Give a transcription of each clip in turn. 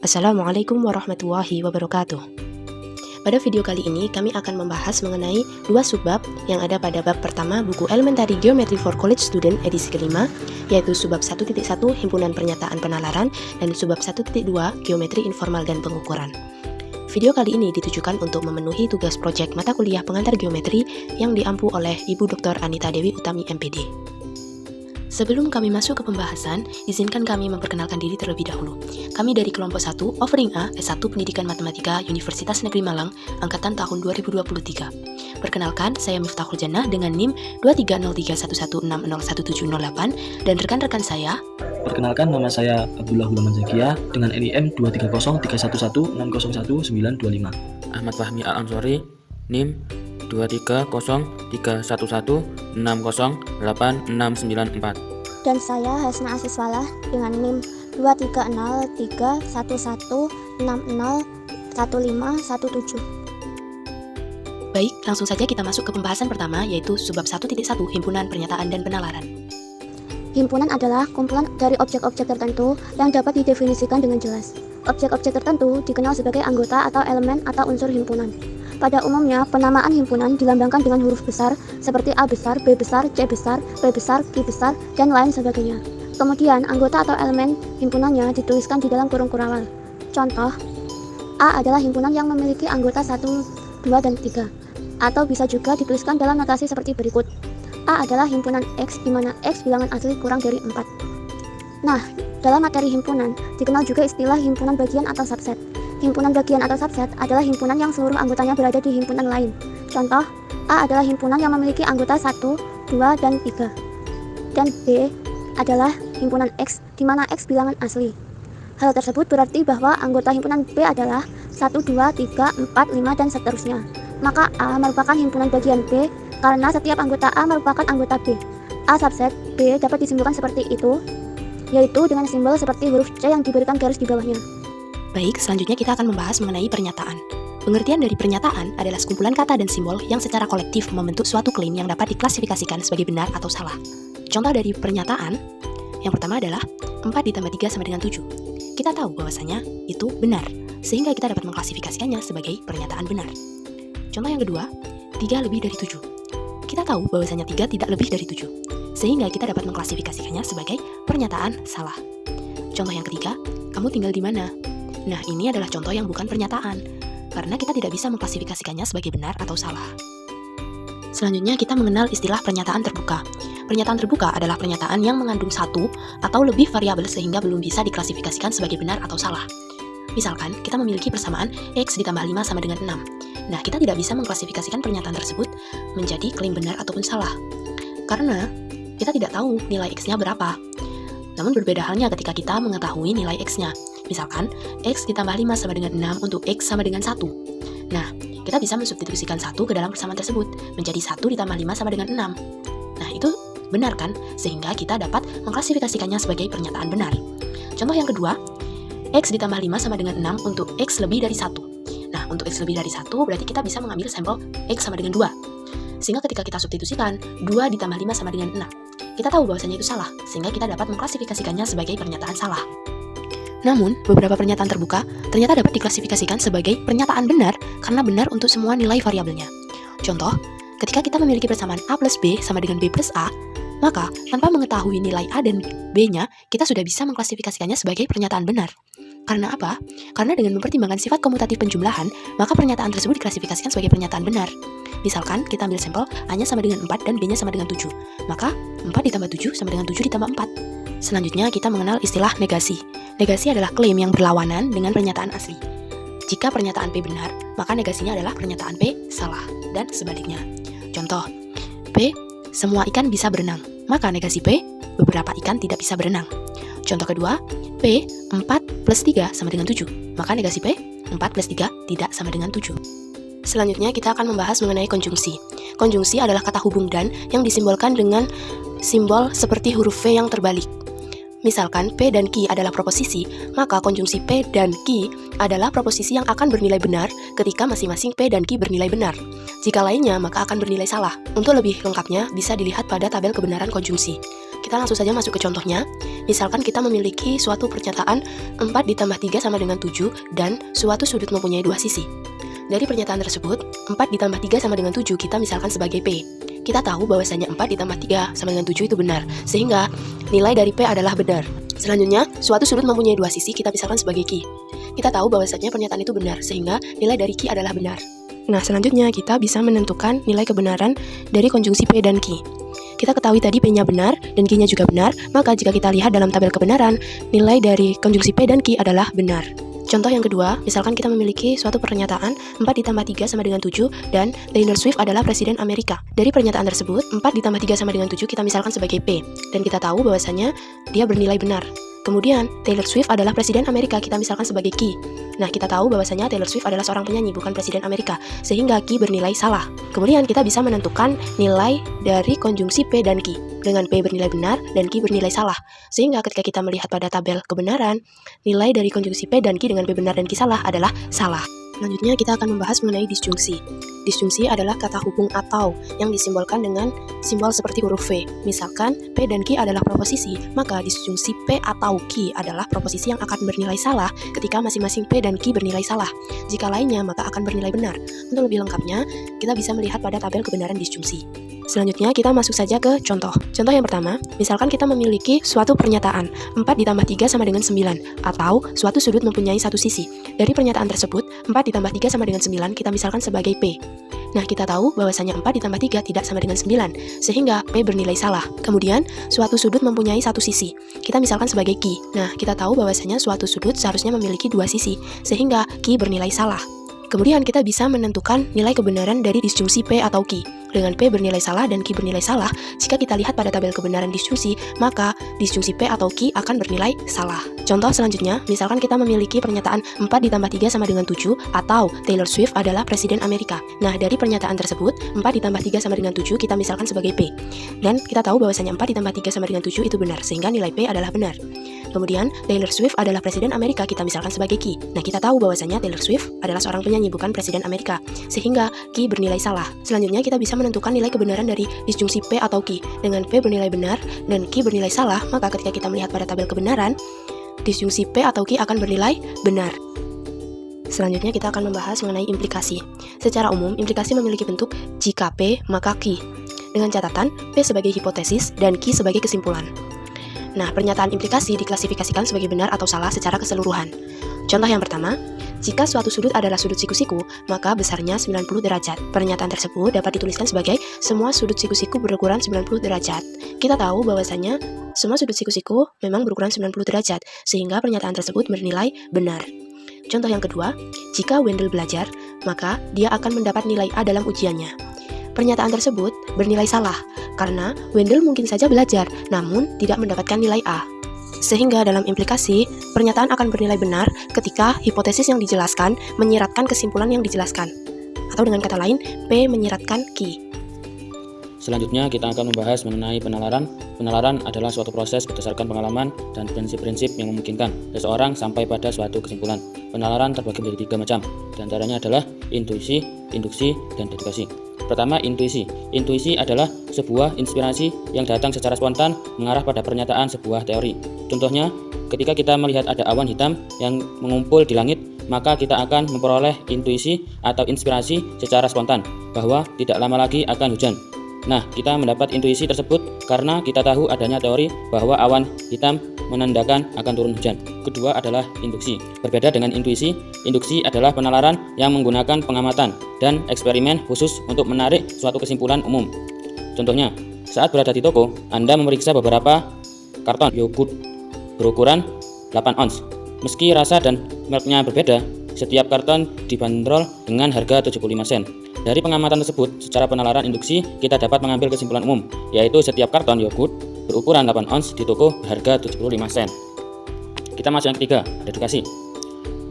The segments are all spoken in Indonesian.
Assalamualaikum warahmatullahi wabarakatuh. Pada video kali ini kami akan membahas mengenai dua subbab yang ada pada bab pertama buku Elementary Geometry for College Student edisi kelima, yaitu subbab 1.1 Himpunan Pernyataan Penalaran dan subbab 1.2 Geometri Informal dan Pengukuran. Video kali ini ditujukan untuk memenuhi tugas proyek mata kuliah pengantar geometri yang diampu oleh Ibu Dr. Anita Dewi Utami MPD. Sebelum kami masuk ke pembahasan, izinkan kami memperkenalkan diri terlebih dahulu. Kami dari kelompok 1, offering A, S1 Pendidikan Matematika, Universitas Negeri Malang, angkatan tahun 2023. Perkenalkan, saya Miftahul Jannah dengan NIM 23031160178 dan rekan-rekan saya. Perkenalkan, nama saya Abdullah Hulaman Zakia dengan NIM 2303116010925. Ahmad Fahmi Al-Ansori, NIM 23031608694. Dan saya Hasna Asiswalah dengan NIM 2303116011517. Baik, langsung saja kita masuk ke pembahasan pertama, yaitu subbab 1.1 Himpunan Pernyataan dan Penalaran. Himpunan adalah kumpulan dari objek-objek tertentu yang dapat didefinisikan dengan jelas. Objek-objek tertentu dikenal sebagai anggota atau elemen atau unsur himpunan. Pada umumnya, penamaan himpunan dilambangkan dengan huruf besar seperti A besar, B besar, C besar, P besar, Q besar, dan lain sebagainya. Kemudian, anggota atau elemen himpunannya dituliskan di dalam kurung kurawal. Contoh, A adalah himpunan yang memiliki anggota 1, 2, dan 3. Atau bisa juga dituliskan dalam notasi seperti berikut. A adalah himpunan X, di mana X bilangan asli kurang dari 4. Nah, dalam materi himpunan, dikenal juga istilah himpunan bagian atau subset. Himpunan bagian atau subset adalah himpunan yang seluruh anggotanya berada di himpunan lain. Contoh, A adalah himpunan yang memiliki anggota 1, 2, dan 3. Dan B adalah himpunan X, di mana X bilangan asli. Hal tersebut berarti bahwa anggota himpunan B adalah 1, 2, 3, 4, 5, dan seterusnya. Maka A merupakan himpunan bagian B karena setiap anggota A merupakan anggota B. A subset B dapat disimpulkan seperti itu, yaitu dengan simbol seperti huruf C yang diberikan garis di bawahnya. Baik, selanjutnya kita akan membahas mengenai pernyataan. Pengertian dari pernyataan adalah sekumpulan kata dan simbol yang secara kolektif membentuk suatu klaim yang dapat diklasifikasikan sebagai benar atau salah. Contoh dari pernyataan, yang pertama adalah 4 ditambah 3 sama dengan 7. Kita tahu bahwasanya itu benar, sehingga kita dapat mengklasifikasikannya sebagai pernyataan benar. Contoh yang kedua, 3 lebih dari 7. Kita tahu bahwasanya 3 tidak lebih dari 7, sehingga kita dapat mengklasifikasikannya sebagai pernyataan salah. Contoh yang ketiga, kamu tinggal di mana? Nah, ini adalah contoh yang bukan pernyataan, karena kita tidak bisa mengklasifikasikannya sebagai benar atau salah. Selanjutnya, kita mengenal istilah pernyataan terbuka. Pernyataan terbuka adalah pernyataan yang mengandung satu atau lebih variabel sehingga belum bisa diklasifikasikan sebagai benar atau salah. Misalkan, kita memiliki persamaan X ditambah 5 sama dengan 6. Nah, kita tidak bisa mengklasifikasikan pernyataan tersebut menjadi klaim benar ataupun salah, karena kita tidak tahu nilai X-nya berapa. Namun berbeda halnya ketika kita mengetahui nilai X-nya. Misalkan, X ditambah 5 sama dengan 6 untuk X sama dengan 1. Nah, kita bisa mensubstitusikan 1 ke dalam persamaan tersebut, menjadi 1 ditambah 5 sama dengan 6. Nah, itu benar kan? Sehingga kita dapat mengklasifikasikannya sebagai pernyataan benar. Contoh yang kedua, X ditambah 5 sama dengan 6 untuk X lebih dari 1. Nah, untuk X lebih dari 1 berarti kita bisa mengambil sampel X sama dengan 2. Sehingga ketika kita substitusikan, 2 ditambah 5 sama dengan 6. Kita tahu bahwasanya itu salah, sehingga kita dapat mengklasifikasikannya sebagai pernyataan salah. Namun, beberapa pernyataan terbuka ternyata dapat diklasifikasikan sebagai pernyataan benar karena benar untuk semua nilai variabelnya. Contoh, ketika kita memiliki persamaan A plus B sama dengan B plus A, maka tanpa mengetahui nilai A dan B-nya, kita sudah bisa mengklasifikasikannya sebagai pernyataan benar. Karena apa? Karena dengan mempertimbangkan sifat komutatif penjumlahan, maka pernyataan tersebut diklasifikasikan sebagai pernyataan benar. Misalkan, kita ambil sampel A-nya sama dengan 4 dan B-nya sama dengan 7. Maka, 4 ditambah 7 sama dengan 7 ditambah 4. Selanjutnya, kita mengenal istilah negasi. Negasi adalah klaim yang berlawanan dengan pernyataan asli. Jika pernyataan P benar, maka negasinya adalah pernyataan P salah, dan sebaliknya. Contoh, P, semua ikan bisa berenang, maka negasi P, beberapa ikan tidak bisa berenang. Contoh kedua, P, 4 plus 3 sama dengan 7, maka negasi P, 4 plus 3 tidak sama dengan 7. Selanjutnya, kita akan membahas mengenai konjungsi. Konjungsi adalah kata hubung dan yang disimbolkan dengan simbol seperti huruf V yang terbalik. Misalkan P dan Q adalah proposisi, maka konjungsi P dan Q adalah proposisi yang akan bernilai benar ketika masing-masing P dan Q bernilai benar. Jika lainnya, maka akan bernilai salah. Untuk lebih lengkapnya, bisa dilihat pada tabel kebenaran konjungsi. Kita langsung saja masuk ke contohnya. Misalkan kita memiliki suatu pernyataan 4 ditambah 3 sama dengan 7 dan suatu sudut mempunyai dua sisi. Dari pernyataan tersebut, 4 ditambah 3 sama dengan 7 kita misalkan sebagai P. Kita tahu bahwasanya 4 ditambah 3 sama dengan 7 itu benar, sehingga nilai dari P adalah benar. Selanjutnya, suatu sudut mempunyai dua sisi kita misalkan sebagai Q. Kita tahu bahwasanya pernyataan itu benar, sehingga nilai dari Q adalah benar. Nah, selanjutnya kita bisa menentukan nilai kebenaran dari konjungsi P dan Q. Kita ketahui tadi P-nya benar dan Q-nya juga benar, maka jika kita lihat dalam tabel kebenaran, nilai dari konjungsi P dan Q adalah benar. Contoh yang kedua, misalkan kita memiliki suatu pernyataan 4 ditambah 3 sama dengan 7 dan Taylor Swift adalah Presiden Amerika. Dari pernyataan tersebut, 4 ditambah 3 sama dengan 7 kita misalkan sebagai P, dan kita tahu bahwasanya dia bernilai benar. Kemudian, Taylor Swift adalah Presiden Amerika, kita misalkan sebagai Q. Nah, kita tahu bahwasanya Taylor Swift adalah seorang penyanyi, bukan Presiden Amerika, sehingga Q bernilai salah. Kemudian, kita bisa menentukan nilai dari konjungsi P dan Q, dengan P bernilai benar dan Q bernilai salah. Sehingga ketika kita melihat pada tabel kebenaran, nilai dari konjungsi P dan Q dengan P benar dan Q salah adalah salah. Selanjutnya kita akan membahas mengenai disjungsi. Disjungsi adalah kata hubung atau yang disimbolkan dengan simbol seperti huruf V. Misalkan P dan Q adalah proposisi, maka disjungsi P atau Q adalah proposisi yang akan bernilai salah ketika masing-masing P dan Q bernilai salah. Jika lainnya, maka akan bernilai benar. Untuk lebih lengkapnya, kita bisa melihat pada tabel kebenaran disjungsi. Selanjutnya kita masuk saja ke contoh. Contoh yang pertama, misalkan kita memiliki suatu pernyataan 4 ditambah 3 sama dengan 9, atau suatu sudut mempunyai satu sisi. Dari pernyataan tersebut, 4 ditambah 3 sama dengan 9 kita misalkan sebagai P. Nah, kita tahu bahwasanya 4 ditambah 3 tidak sama dengan 9, sehingga P bernilai salah. Kemudian, suatu sudut mempunyai satu sisi. Kita misalkan sebagai Q. Nah, kita tahu bahwasanya suatu sudut seharusnya memiliki dua sisi, sehingga Q bernilai salah. Kemudian kita bisa menentukan nilai kebenaran dari disjungsi P atau Q. Dengan P bernilai salah dan Q bernilai salah, jika kita lihat pada tabel kebenaran disjungsi, maka disjungsi P atau Q akan bernilai salah. Contoh selanjutnya, misalkan kita memiliki pernyataan 4 ditambah 3 sama dengan 7, atau Taylor Swift adalah Presiden Amerika. Nah, dari pernyataan tersebut, 4 ditambah 3 sama dengan 7 kita misalkan sebagai P. Dan kita tahu bahwasanya 4 ditambah 3 sama dengan 7 itu benar, sehingga nilai P adalah benar. Kemudian, Taylor Swift adalah Presiden Amerika, kita misalkan sebagai Q. Nah, kita tahu bahwasanya Taylor Swift adalah seorang penyanyi, bukan Presiden Amerika, sehingga Q bernilai salah. Selanjutnya, kita bisa menentukan nilai kebenaran dari disjungsi P atau Q. Dengan P bernilai benar dan Q bernilai salah, maka ketika kita melihat pada tabel kebenaran, disjungsi P atau Q akan bernilai benar. Selanjutnya, kita akan membahas mengenai implikasi. Secara umum, implikasi memiliki bentuk jika P, maka Q. Dengan catatan, P sebagai hipotesis dan Q sebagai kesimpulan. Nah, pernyataan implikasi diklasifikasikan sebagai benar atau salah secara keseluruhan. Contoh yang pertama, jika suatu sudut adalah sudut siku-siku, maka besarnya 90 derajat. Pernyataan tersebut dapat dituliskan sebagai semua sudut siku-siku berukuran 90 derajat. Kita tahu bahwasanya semua sudut siku-siku memang berukuran 90 derajat, sehingga pernyataan tersebut bernilai benar. Contoh yang kedua, jika Wendell belajar, maka dia akan mendapat nilai A dalam ujiannya. Pernyataan tersebut bernilai salah, karena Wendell mungkin saja belajar, namun tidak mendapatkan nilai A. Sehingga dalam implikasi, pernyataan akan bernilai benar ketika hipotesis yang dijelaskan menyiratkan kesimpulan yang dijelaskan. Atau dengan kata lain, P menyiratkan Q. Selanjutnya kita akan membahas mengenai penalaran. Penalaran adalah suatu proses berdasarkan pengalaman dan prinsip-prinsip yang memungkinkan seseorang sampai pada suatu kesimpulan. Penalaran terbagi menjadi 3 macam, di antaranya adalah intuisi, induksi, dan dedukasi. Pertama, intuisi. Intuisi adalah sebuah inspirasi yang datang secara spontan mengarah pada pernyataan sebuah teori. Contohnya, ketika kita melihat ada awan hitam yang mengumpul di langit, maka kita akan memperoleh intuisi atau inspirasi secara spontan bahwa tidak lama lagi akan hujan. Nah, kita mendapat intuisi tersebut karena kita tahu adanya teori bahwa awan hitam menandakan akan turun hujan. Kedua adalah induksi. Berbeda dengan intuisi, induksi adalah penalaran yang menggunakan pengamatan dan eksperimen khusus untuk menarik suatu kesimpulan umum. Contohnya, saat berada di toko, Anda memeriksa beberapa karton yogurt berukuran 8 ons. Meski rasa dan mereknya berbeda, setiap karton dibanderol dengan harga 75 sen. Dari pengamatan tersebut, secara penalaran induksi, kita dapat mengambil kesimpulan umum, yaitu setiap karton yogurt berukuran 8 ons di toko berharga 75 sen. Kita masuk yang ketiga, dedukasi.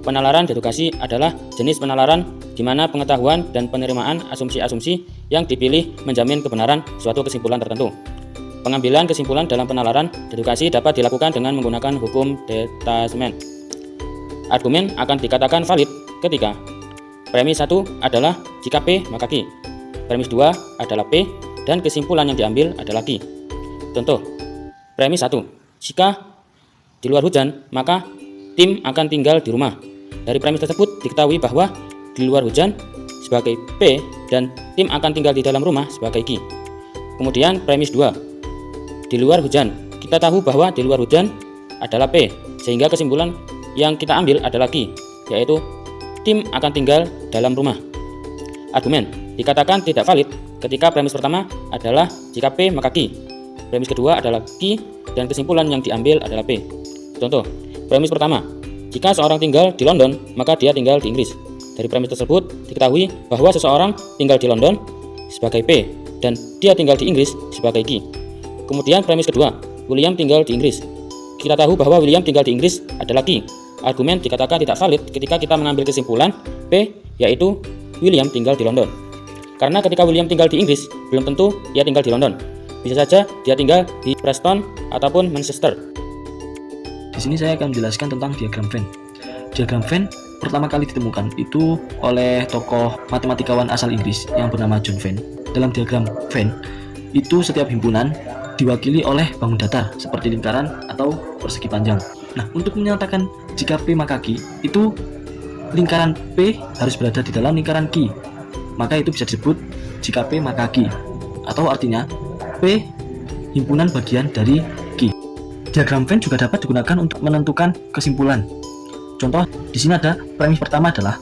Penalaran dedukasi adalah jenis penalaran di mana pengetahuan dan penerimaan asumsi-asumsi yang dipilih menjamin kebenaran suatu kesimpulan tertentu. Pengambilan kesimpulan dalam penalaran dedukasi dapat dilakukan dengan menggunakan hukum detachment. Argumen akan dikatakan valid ketika premis 1 adalah jika P maka Q, premis 2 adalah P, dan kesimpulan yang diambil adalah Q. Contoh, Premis 1. Jika di luar hujan, maka tim akan tinggal di rumah. Dari premis tersebut diketahui bahwa di luar hujan sebagai P dan tim akan tinggal di dalam rumah sebagai Q. Kemudian premis 2. Di luar hujan, kita tahu bahwa di luar hujan adalah P, sehingga kesimpulan yang kita ambil adalah Q, yaitu tim akan tinggal dalam rumah. Argumen dikatakan tidak valid ketika premis pertama adalah jika P maka Q. Premis kedua adalah Q dan kesimpulan yang diambil adalah P. Contoh, premis pertama, jika seorang tinggal di London, maka dia tinggal di Inggris. Dari premis tersebut diketahui bahwa seseorang tinggal di London sebagai P dan dia tinggal di Inggris sebagai Q. Kemudian premis kedua, William tinggal di Inggris. Kita tahu bahwa William tinggal di Inggris adalah Q. Argumen dikatakan tidak valid ketika kita mengambil kesimpulan P, yaitu William tinggal di London. Karena ketika William tinggal di Inggris, belum tentu dia tinggal di London. Bisa saja dia tinggal di Preston ataupun Manchester. Di sini saya akan menjelaskan tentang diagram Venn. Diagram Venn pertama kali ditemukan itu oleh tokoh matematikawan asal Inggris yang bernama John Venn. Dalam diagram Venn, itu setiap himpunan diwakili oleh bangun datar seperti lingkaran atau persegi panjang. Nah, untuk menyatakan jika P maka Q, itu lingkaran P harus berada di dalam lingkaran Q. Maka itu bisa disebut jika P maka Q, atau artinya P himpunan bagian dari Q. Diagram Venn juga dapat digunakan untuk menentukan kesimpulan. Contoh, di sini ada premis pertama adalah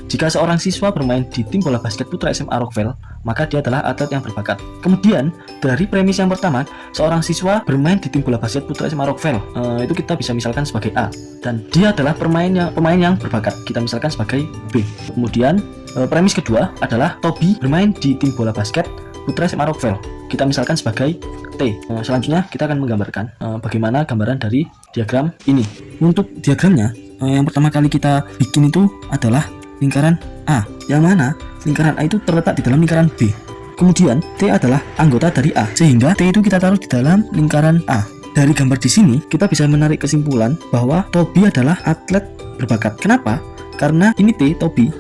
jika seorang siswa bermain di tim bola basket putra SMA Rockwell, maka dia adalah atlet yang berbakat. Kemudian, dari premis yang pertama, seorang siswa bermain di tim bola basket putra SMA Rockwell. Itu kita bisa misalkan sebagai A. Dan dia adalah pemain yang berbakat. Kita misalkan sebagai B. Kemudian, premis kedua adalah Toby bermain di tim bola basket putra SMA Rockwell. Kita misalkan sebagai T. Selanjutnya, kita akan menggambarkan bagaimana gambaran dari diagram ini. Untuk diagramnya, yang pertama kali kita bikin itu adalah lingkaran A, yang mana lingkaran A itu terletak di dalam lingkaran B. Kemudian T adalah anggota dari A, sehingga T itu kita taruh di dalam lingkaran A. Dari gambar di sini kita bisa menarik kesimpulan bahwa Toby adalah atlet berbakat. Kenapa? Karena ini T, Toby,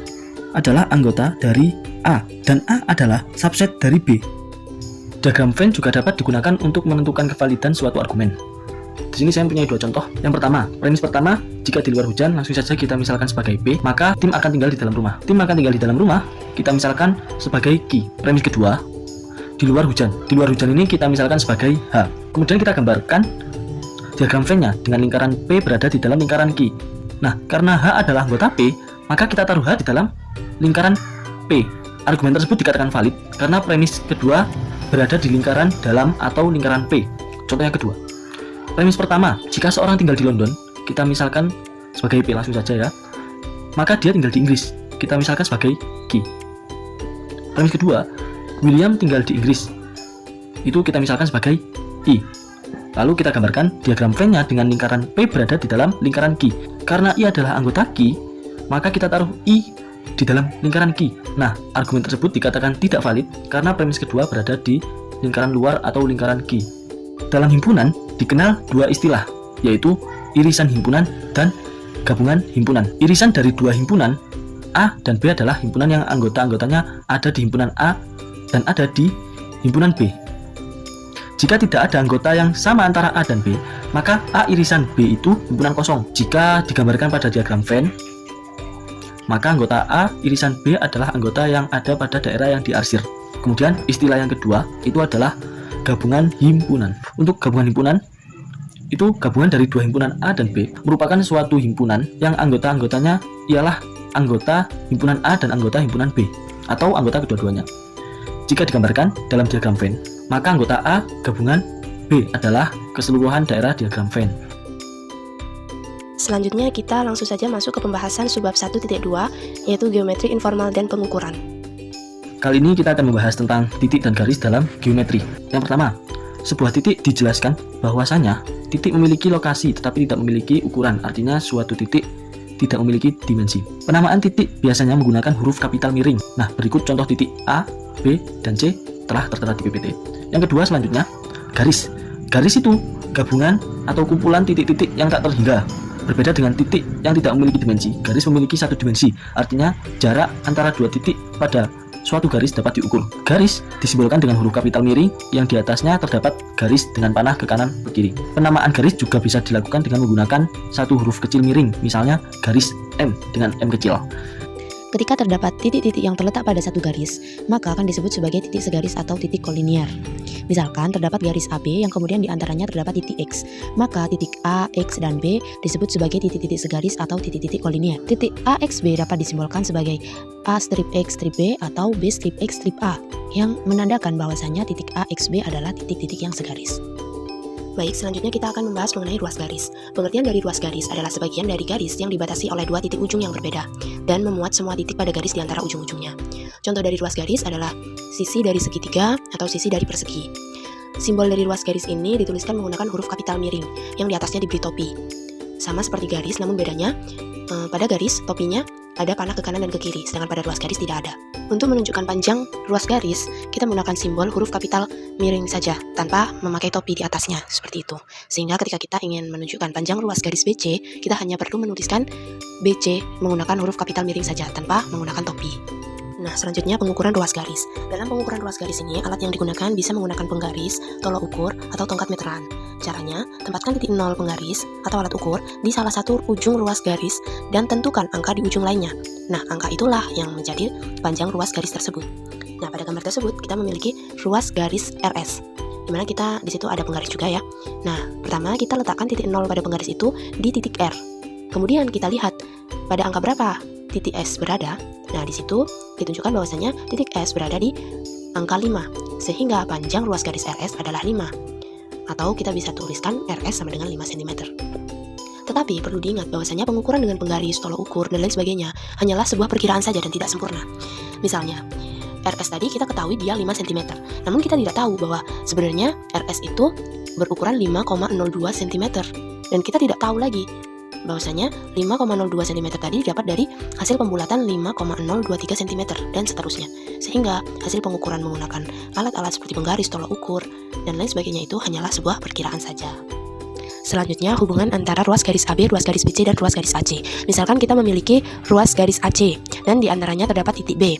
adalah anggota dari A dan A adalah subset dari B. Diagram Venn juga dapat digunakan untuk menentukan kevalidan suatu argumen. Di sini saya mempunyai dua contoh. Yang pertama, premis pertama, jika di luar hujan, langsung saja kita misalkan sebagai P, maka tim akan tinggal di dalam rumah. Tim akan tinggal di dalam rumah, kita misalkan sebagai Q. Premis kedua, di luar hujan. Di luar hujan ini kita misalkan sebagai H. Kemudian kita gambarkan diagram Venn-nya dengan lingkaran P berada di dalam lingkaran Q. Nah, karena H adalah anggota P, maka kita taruh H di dalam lingkaran P. Argumen tersebut dikatakan valid karena premis kedua berada di lingkaran dalam atau lingkaran P. Contoh yang kedua. Premis pertama, jika seorang tinggal di London, kita misalkan sebagai P langsung saja ya, maka dia tinggal di Inggris. Kita misalkan sebagai Q. Premis kedua, William tinggal di Inggris. Itu kita misalkan sebagai I. Lalu kita gambarkan diagram Venn-nya dengan lingkaran P berada di dalam lingkaran Q. Karena I adalah anggota Q, maka kita taruh I di dalam lingkaran Q. Nah, argumen tersebut dikatakan tidak valid karena premis kedua berada di lingkaran luar atau lingkaran Q. Dalam himpunan dikenal dua istilah, yaitu irisan himpunan dan gabungan himpunan. Irisan dari dua himpunan A dan B adalah himpunan yang anggota-anggotanya ada di himpunan A dan ada di himpunan B. Jika tidak ada anggota yang sama antara A dan B, maka A irisan B itu himpunan kosong. Jika digambarkan pada diagram Venn, maka anggota A irisan B adalah anggota yang ada pada daerah yang diarsir. Kemudian istilah yang kedua itu adalah gabungan himpunan. Untuk gabungan himpunan, itu gabungan dari dua himpunan A dan B, merupakan suatu himpunan yang anggota-anggotanya ialah anggota himpunan A dan anggota himpunan B, atau anggota kedua-duanya. Jika digambarkan dalam diagram Venn, maka anggota A gabungan B adalah keseluruhan daerah diagram Venn. Selanjutnya kita langsung saja masuk ke pembahasan subbab 1.2, yaitu geometri informal dan pengukuran. Kali ini kita akan membahas tentang titik dan garis dalam geometri. Yang pertama, sebuah titik dijelaskan bahwasanya titik memiliki lokasi tetapi tidak memiliki ukuran, artinya suatu titik tidak memiliki dimensi. Penamaan titik biasanya menggunakan huruf kapital miring. Nah, berikut contoh titik A, B, dan C telah tertera di PPT. Yang kedua selanjutnya, garis. Garis itu gabungan atau kumpulan titik-titik yang tak terhingga. Berbeda dengan titik yang tidak memiliki dimensi. Garis memiliki satu dimensi, artinya jarak antara dua titik pada suatu garis dapat diukur. Garis disimbolkan dengan huruf kapital miring yang di atasnya terdapat garis dengan panah ke kanan ke kiri. Penamaan garis juga bisa dilakukan dengan menggunakan satu huruf kecil miring, misalnya garis M dengan M kecil. Ketika terdapat titik-titik yang terletak pada satu garis, maka akan disebut sebagai titik segaris atau titik kolinier. Misalkan terdapat garis AB yang kemudian diantaranya terdapat titik X, maka titik A, X, dan B disebut sebagai titik-titik segaris atau titik-titik kolinier. Titik AXB dapat disimbolkan sebagai A strip X strip B atau B strip X strip A, yang menandakan bahwasannya titik AXB adalah titik-titik yang segaris. Baik, selanjutnya kita akan membahas mengenai ruas garis. Pengertian dari ruas garis adalah sebagian dari garis yang dibatasi oleh dua titik ujung yang berbeda dan memuat semua titik pada garis di antara ujung-ujungnya. Contoh dari ruas garis adalah sisi dari segitiga atau sisi dari persegi. Simbol dari ruas garis ini dituliskan menggunakan huruf kapital miring yang di atasnya diberi topi. Sama seperti garis, namun bedanya pada garis topinya ada panah ke kanan dan ke kiri, sedangkan pada ruas garis tidak ada. Untuk menunjukkan panjang ruas garis, kita menggunakan simbol huruf kapital miring saja, tanpa memakai topi di atasnya, seperti itu. Sehingga ketika kita ingin menunjukkan panjang ruas garis BC, kita hanya perlu menuliskan BC menggunakan huruf kapital miring saja, tanpa menggunakan topi. Nah, selanjutnya pengukuran ruas garis. Dalam pengukuran ruas garis ini, alat yang digunakan bisa menggunakan penggaris, tolok ukur, atau tongkat meteran. Caranya, tempatkan titik 0 penggaris atau alat ukur di salah satu ujung ruas garis dan tentukan angka di ujung lainnya. Nah, angka itulah yang menjadi panjang ruas garis tersebut. Nah, pada gambar tersebut kita memiliki ruas garis RS, dimana kita di situ ada penggaris juga ya. Nah, pertama kita letakkan titik 0 pada penggaris itu di titik R. Kemudian kita lihat pada angka berapa titik S berada. Nah, di situ ditunjukkan bahwasanya titik S berada di angka 5, sehingga panjang ruas garis RS adalah 5. Atau kita bisa tuliskan RS sama dengan 5 cm. Tetapi perlu diingat bahwasanya pengukuran dengan penggaris, tolok ukur, dan lain sebagainya hanyalah sebuah perkiraan saja dan tidak sempurna. Misalnya, RS tadi kita ketahui dia 5 cm, namun kita tidak tahu bahwa sebenarnya RS itu berukuran 5,02 cm. Dan kita tidak tahu lagi bahwasanya 5,02 cm tadi dapat dari hasil pembulatan 5,023 cm dan seterusnya. Sehingga hasil pengukuran menggunakan alat-alat seperti penggaris, tolok ukur, dan lain sebagainya itu hanyalah sebuah perkiraan saja. Selanjutnya, hubungan antara ruas garis AB, ruas garis BC, dan ruas garis AC. Misalkan kita memiliki ruas garis AC dan diantaranya terdapat titik B.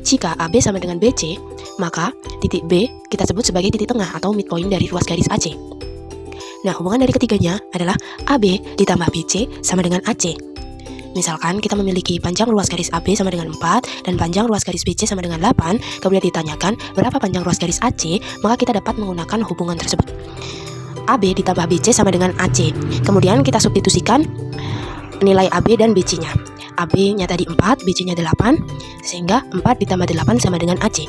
Jika AB sama dengan BC, maka titik B kita sebut sebagai titik tengah atau midpoint dari ruas garis AC. Nah, hubungan dari ketiganya adalah AB ditambah BC sama dengan AC. Misalkan kita memiliki panjang ruas garis AB sama dengan 4 dan panjang ruas garis BC sama dengan 8, kemudian ditanyakan berapa panjang ruas garis AC, maka kita dapat menggunakan hubungan tersebut. AB ditambah BC sama dengan AC. Kemudian kita substitusikan nilai AB dan BC-nya. AB-nya tadi 4, BC-nya 8, sehingga 4 ditambah 8 sama dengan AC.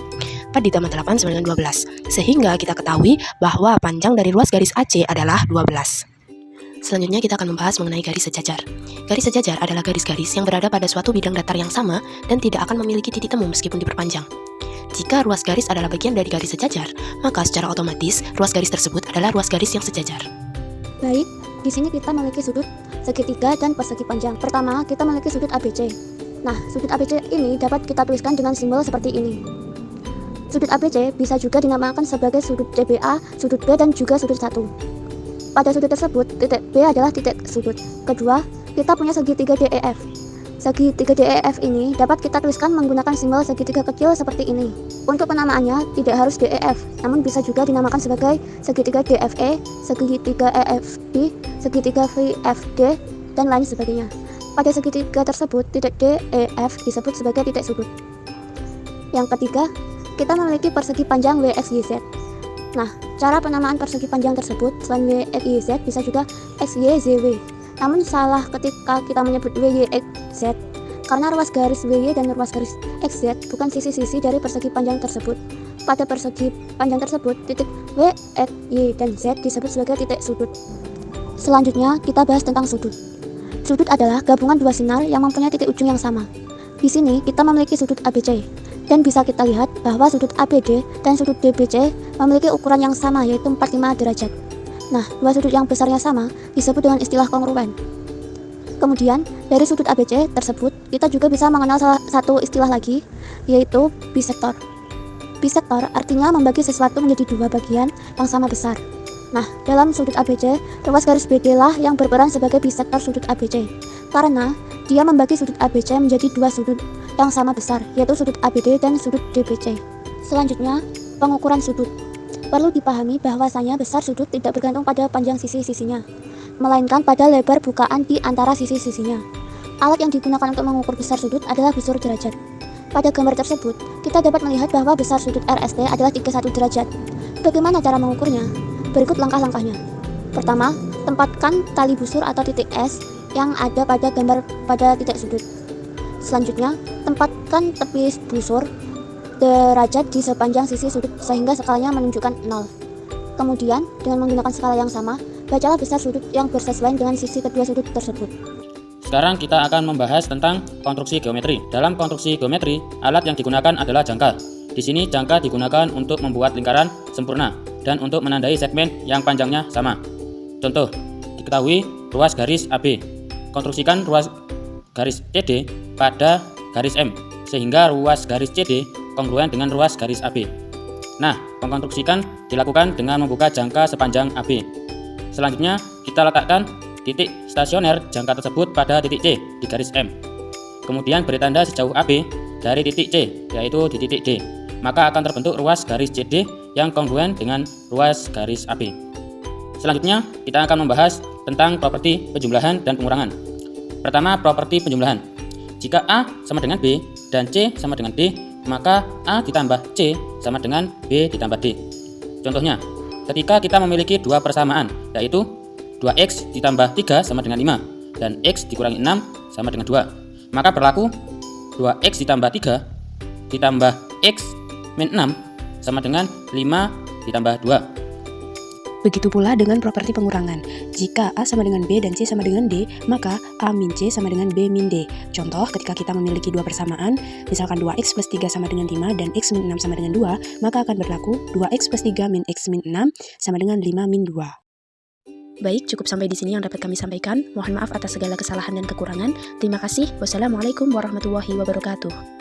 4 ditambah 8 sama dengan 12. Sehingga kita ketahui bahwa panjang dari ruas garis AC adalah 12. Selanjutnya kita akan membahas mengenai garis sejajar. Garis sejajar adalah garis-garis yang berada pada suatu bidang datar yang sama dan tidak akan memiliki titik temu meskipun diperpanjang. Jika ruas garis adalah bagian dari garis sejajar, maka secara otomatis ruas garis tersebut adalah ruas garis yang sejajar. Baik, di sini kita memiliki sudut segitiga dan persegi panjang. Pertama, kita memiliki sudut ABC. Nah, sudut ABC ini dapat kita tuliskan dengan simbol seperti ini. Sudut ABC bisa juga dinamakan sebagai sudut DBA, sudut B, dan juga sudut 1. Pada sudut tersebut, titik B adalah titik sudut. Kedua, kita punya segitiga DEF. Segitiga DEF ini dapat kita tuliskan menggunakan simbol segitiga kecil seperti ini. Untuk penamaannya tidak harus DEF, namun bisa juga dinamakan sebagai segitiga DFE, segitiga EFB, segitiga VFD, dan lain sebagainya. Pada segitiga tersebut, titik DEF disebut sebagai titik sudut. Yang ketiga, kita memiliki persegi panjang WXYZ. Nah, cara penamaan persegi panjang tersebut selain WXYZ bisa juga XYZW. Namun salah ketika kita menyebut WYXZ karena ruas garis WY dan ruas garis XZ bukan sisi-sisi dari persegi panjang tersebut. Pada persegi panjang tersebut, titik W, X, Y, dan Z disebut sebagai titik sudut. Selanjutnya, kita bahas tentang sudut. Sudut adalah gabungan dua sinar yang mempunyai titik ujung yang sama. Di sini kita memiliki sudut ABC. Dan bisa kita lihat bahwa sudut ABD dan sudut DBC memiliki ukuran yang sama, yaitu 45 derajat. Nah, dua sudut yang besarnya sama disebut dengan istilah kongruen. Kemudian, dari sudut ABC tersebut, kita juga bisa mengenal salah satu istilah lagi, yaitu bisektor. Bisektor artinya membagi sesuatu menjadi dua bagian yang sama besar. Nah, dalam sudut ABC, ruas garis BD lah yang berperan sebagai bisektor sudut ABC. Karena dia membagi sudut ABC menjadi dua sudut yang sama besar, yaitu sudut ABD dan sudut DBC. Selanjutnya, pengukuran sudut. Perlu dipahami bahwasanya besar sudut tidak bergantung pada panjang sisi-sisinya, melainkan pada lebar bukaan di antara sisi-sisinya. Alat yang digunakan untuk mengukur besar sudut adalah busur derajat. Pada gambar tersebut, kita dapat melihat bahwa besar sudut RST adalah 31 derajat. Bagaimana cara mengukurnya? Berikut langkah-langkahnya. Pertama, tempatkan tali busur atau titik S yang ada pada gambar pada titik sudut. Selanjutnya, tempatkan tepi busur derajat di sepanjang sisi sudut sehingga skalanya menunjukkan 0. Kemudian, dengan menggunakan skala yang sama, bacalah besar sudut yang bersesuaian dengan sisi kedua sudut tersebut. Sekarang kita akan membahas tentang konstruksi geometri. Dalam konstruksi geometri, alat yang digunakan adalah jangka. Di sini jangka digunakan untuk membuat lingkaran sempurna dan untuk menandai segmen yang panjangnya sama. Contoh, diketahui ruas garis AB. Konstruksikan ruas garis CD pada garis M, sehingga ruas garis CD kongruen dengan ruas garis AB. Nah, pengkonstruksikan dilakukan dengan membuka jangka sepanjang AB. Selanjutnya, kita letakkan titik stasioner jangka tersebut pada titik C di garis M. Kemudian beri tanda sejauh AB dari titik C, yaitu di titik D. Maka akan terbentuk ruas garis CD yang kongruen dengan ruas garis AB. Selanjutnya, kita akan membahas tentang properti penjumlahan dan pengurangan. Pertama, properti penjumlahan. Jika A sama dengan B dan C sama dengan D, maka A ditambah C sama dengan B ditambah D. Contohnya, ketika kita memiliki dua persamaan, yaitu 2x ditambah 3 sama dengan 5 dan x dikurangi 6 sama dengan 2, maka berlaku 2x ditambah 3 ditambah x min 6 sama dengan 5 ditambah 2. Begitu pula dengan properti pengurangan. Jika A sama dengan B dan C sama dengan D, maka A min C sama dengan B min D. Contoh, ketika kita memiliki dua persamaan, misalkan 2x plus 3 sama dengan 5 dan x min 6 sama dengan 2, maka akan berlaku 2x plus 3 min x min 6 sama dengan 5 min 2. Baik, cukup sampai di sini yang dapat kami sampaikan. Mohon maaf atas segala kesalahan dan kekurangan. Terima kasih. Wassalamualaikum warahmatullahi wabarakatuh.